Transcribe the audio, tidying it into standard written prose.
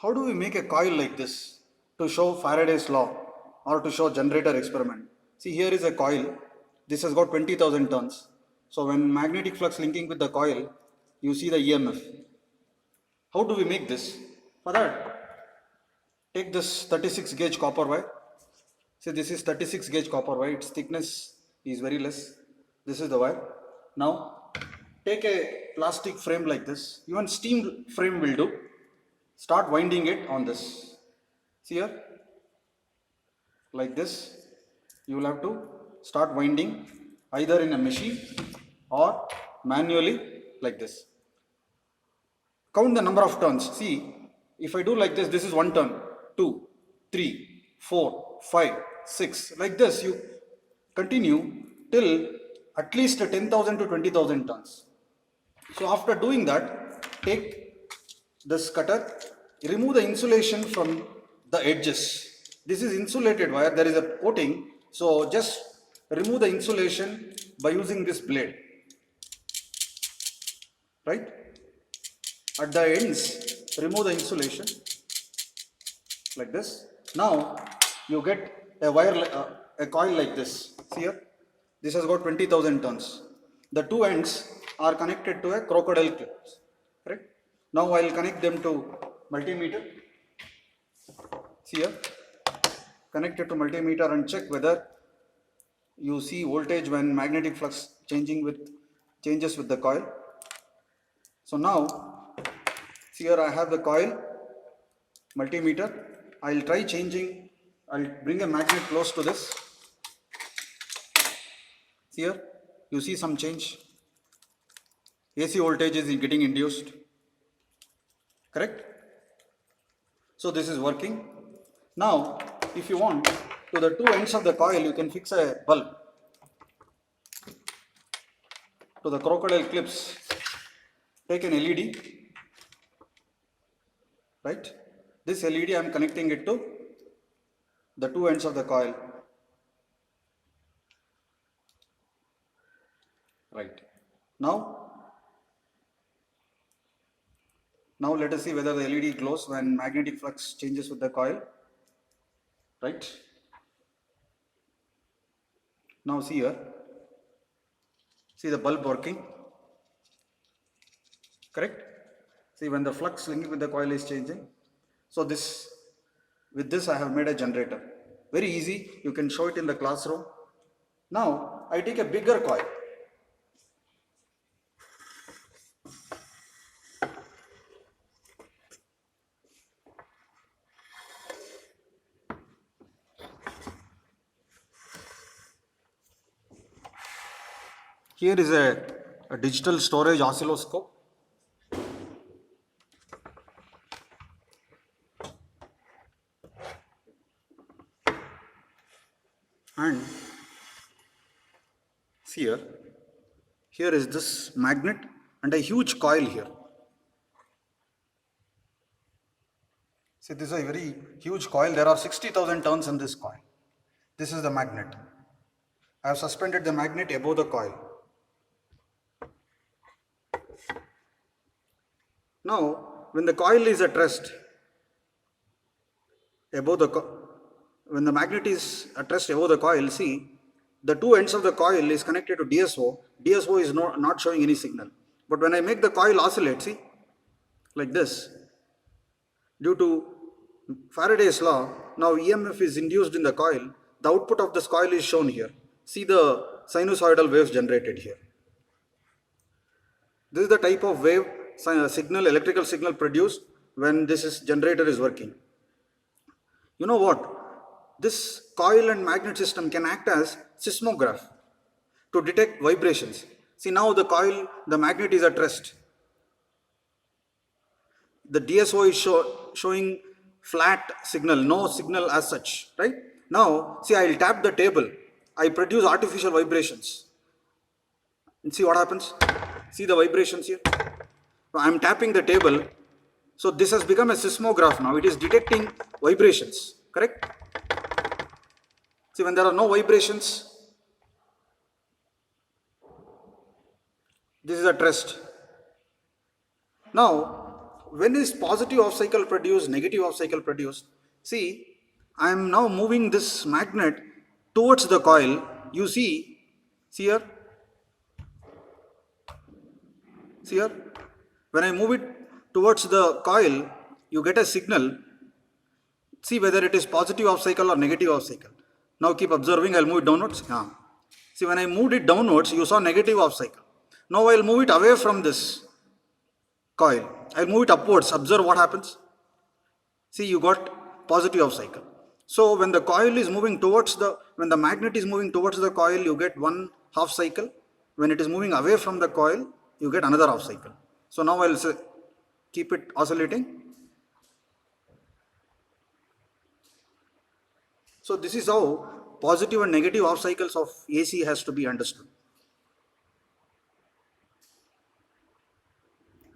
How do we make a coil like this to show Faraday's law or to show generator experiment? See, here is a coil. This has got 20,000 turns. So when magnetic flux linking with the coil, you see the EMF. How do we make this? For that, take this 36 gauge copper wire. See, this is 36 gauge copper wire. Its thickness is very less. This is the wire. Now, take a plastic frame like this. Even steam frame will do. Start winding it on this. See here, like this. You will have to start winding either in a machine or manually like this. Count the number of turns. See, if I do like this, this is one turn, 2, 3, 4, 5, 6. Like this, you continue till at least 10,000 to 20,000 turns. So after doing that, take this cutter, remove the insulation from the edges. This is insulated wire, there is a coating. So just remove the insulation by using this blade. Right? At the ends, remove the insulation like this. Now you get a wire, a coil like this. See here, this has got 20,000 turns. The two ends are connected to a crocodile clip. Correct? Now I will connect them to multimeter. See here, connect it to multimeter and check whether you see voltage when magnetic flux changes with the coil. So now, see here I have the coil, multimeter. I will try changing, I will bring a magnet close to this. See here, you see some change. AC voltage is getting induced. Correct? So this is working. Now, if you want, to the two ends of the coil, you can fix a bulb. To the crocodile clips, take an LED. Right? This LED, I am connecting it to the two ends of the coil. Right. Now let us see whether the LED glows when magnetic flux changes with the coil. Right. Now see here. See the bulb working. Correct? See when the flux linking with the coil is changing. So with this I have made a generator. Very easy. You can show it in the classroom. Now I take a bigger coil. Here is a digital storage oscilloscope. And see here is this magnet and a huge coil here. See, this is a very huge coil. There are 60,000 turns in this coil. This is the magnet. I have suspended the magnet above the coil. Now, when the coil is at rest, when the magnet is at rest above the coil, see, the two ends of the coil is connected to DSO. DSO is not showing any signal. But when I make the coil oscillate, see, like this, due to Faraday's law, now EMF is induced in the coil. The output of this coil is shown here. See the sinusoidal waves generated here. This is the type of wave signal, electrical signal produced when this generator is working. You know what? This coil and magnet system can act as seismograph to detect vibrations. See now the magnet is at rest. The DSO is showing flat signal, no signal as such, right? Now, see, I will tap the table. I produce artificial vibrations. And see what happens? See the vibrations here? I am tapping the table. So this has become a seismograph now. It is detecting vibrations, correct? See, when there are no vibrations, this is at rest. Now, when is positive off cycle produced, negative off cycle produced? See, I am now moving this magnet towards the coil. You see here, see here. When I move it towards the coil, you get a signal. See whether it is positive off cycle or negative off cycle. Now keep observing. I'll move it downwards. Yeah. See, when I moved it downwards, you saw negative off cycle. Now I'll move it away from this coil. I'll move it upwards. Observe what happens. See, you got positive off cycle. So when the coil is moving towards when the magnet is moving towards the coil, you get one half cycle. When it is moving away from the coil, you get another half cycle. So now I'll say, keep it oscillating. So this is how positive and negative off cycles of AC has to be understood.